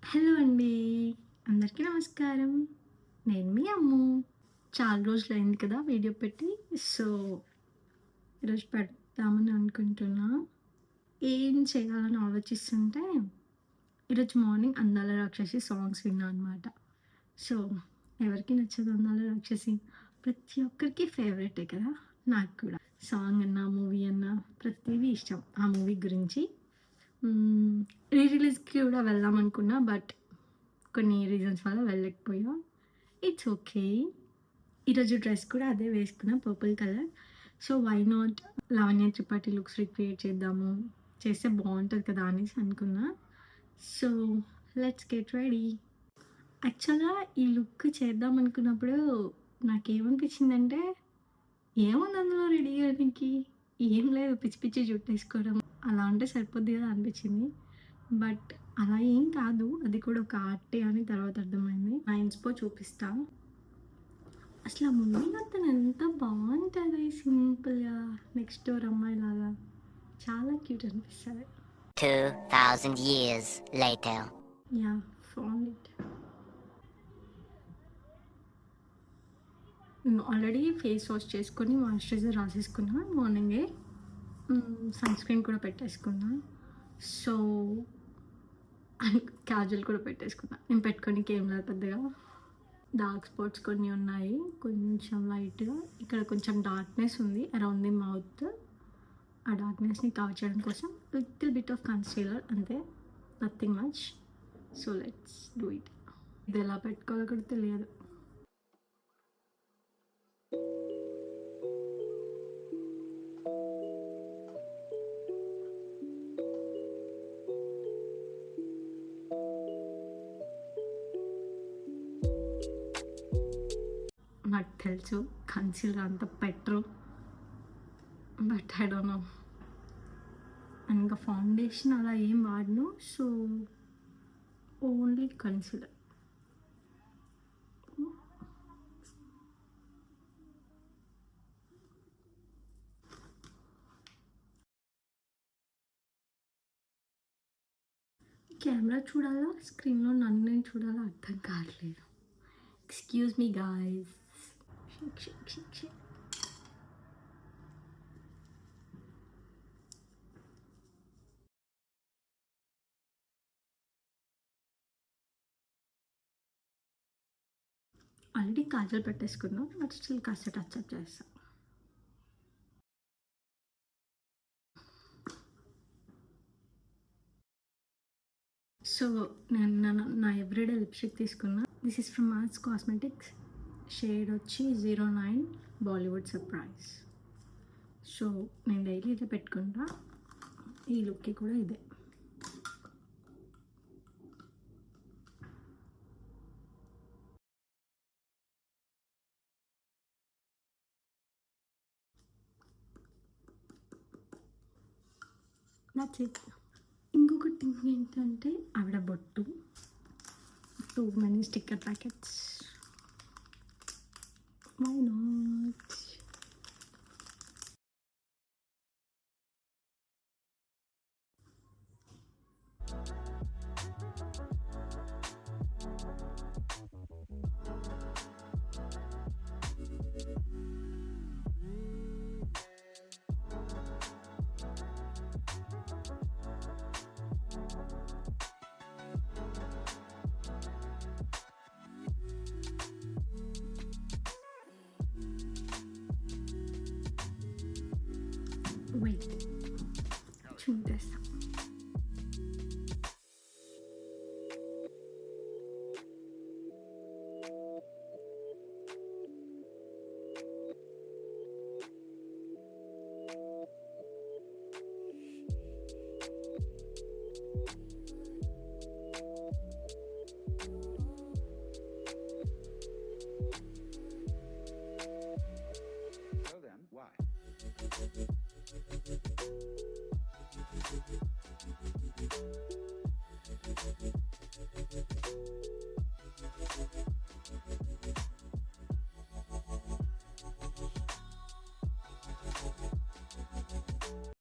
Hello అండి. అందరికీ నమస్కారం. నేను మీ అమ్ము. చాలా రోజులయింది కదా వీడియో పెట్టి. సో, ఈరోజు పెడదామని అనుకుంటున్నా. ఏం చేయాలని ఆలోచిస్తుంటే, ఈరోజు మార్నింగ్ 'అందాల రాక్షసి' సాంగ్స్ విన్నా అనమాట. సో, ఎవరికి నచ్చదు 'అందాల రాక్షసి'? ప్రతి ఒక్కరికి ఫేవరెటే కదా! నాకు కూడా. సాంగ్ అన్నా, మూవీ అన్నా ప్రతీదీ ఇష్టం. ఆ మూవీ గురించి హ్మ్. రీ రిలీజ్‌కి కూడా వెళ్దాం అనుకున్నా. బట్ కొన్ని రీజన్స్ వల్ల వెళ్ళలేకపోయా. It's okay. ఈరోజు డ్రెస్ కూడా అదే వేసుకున్నా purple colour. So, why not Lavanya Tripathi looks recreate చేద్దాము. చేస్తే బావుంటది కదా అనేసి అనుకున్నా. So, let's get ready. యాక్చువల్‌గా ఈ లుక్ చేద్దాం అనుకున్నప్పుడు నాకేమనిపించిందంటే, ఏముంది అందులో రెడీ అవ్వనికి? ఏం లేదు, పిచ్చి పిచ్చి జుట్టేసుకోవడం. అలా ఉంటే సరిపోద్ది కదా అనిపించింది. బట్ అలా ఏం కాదు. అది కూడా ఒక ఆర్టే అని తర్వాత అర్థమైంది. నా ఇన్స్‌పో చూపిస్తా. అసలు ఆ మూవీలో తను ఎంత బావుంటది సింపుల్‌గా. నెక్స్ట్ డోర్ అమ్మాయిలాగా. చాలా క్యూట్ అనిపిస్తది. 2,000 years later. Yeah! Found it. నేను ఆల్రెడీ ఫేస్ వాష్ చేసుకొని మాయిశ్చరైజర్ రాసేసుకున్నా మార్నింగే. సన్ స్క్రీన్ కూడా పెట్టేసుకున్నా. సో, కాజల్ కూడా పెట్టేసుకున్నా. నేను పెట్టుకోనికి ఏం లేదు పెద్దగా. డార్క్ స్పాట్స్ కొన్ని ఉన్నాయి. కొంచెం లైట్‌గా. ఇక్కడ కొంచెం డార్క్‌నెస్ ఉంది అరౌండ్ ది మౌత్. ఆ డార్క్‌నెస్‌ని కవర్ చేయడం కోసం లిటిల్ బిట్ ఆఫ్ కన్సీలర్ అంతే. Nothing much. So, let's do it. ఇది ఎలా పెట్టుకోవాలో కూడా తెలియదు. నాకు తెలుసు కన్సీలర్ అంత పెట్టరు. But I don't know. ఇంకా ఫౌండేషన్ అలా ఏం వాడను. So, only concealer. కెమెరా చూడాలా? స్క్రీన్‌లో నన్ను నేను చూడాలా అర్థం కావట్లేదు. Excuse me guys. Shake shake shake shake. Already kajal పెట్టేసుకున్నా. బట్ స్టిల్ కాస్త టచ్ అప్ చేస్తా. సో, నేను నా ఎవ్రీడే లిప్‌స్టిక్ తీసుకున్నా. This is from Mars cosmetics. Shade వచ్చి 09 బాలీవుడ్ సర్ప్రైజ్. సో, నేను డైలీ ఇదే పెట్టుకుంటా. ఈ లుక్‌కి కూడా ఇదే. That's it. ఇంకొక థింగ్ ఏంటంటే ఆవిడ బొట్టు. Too many sticker packets. Why not?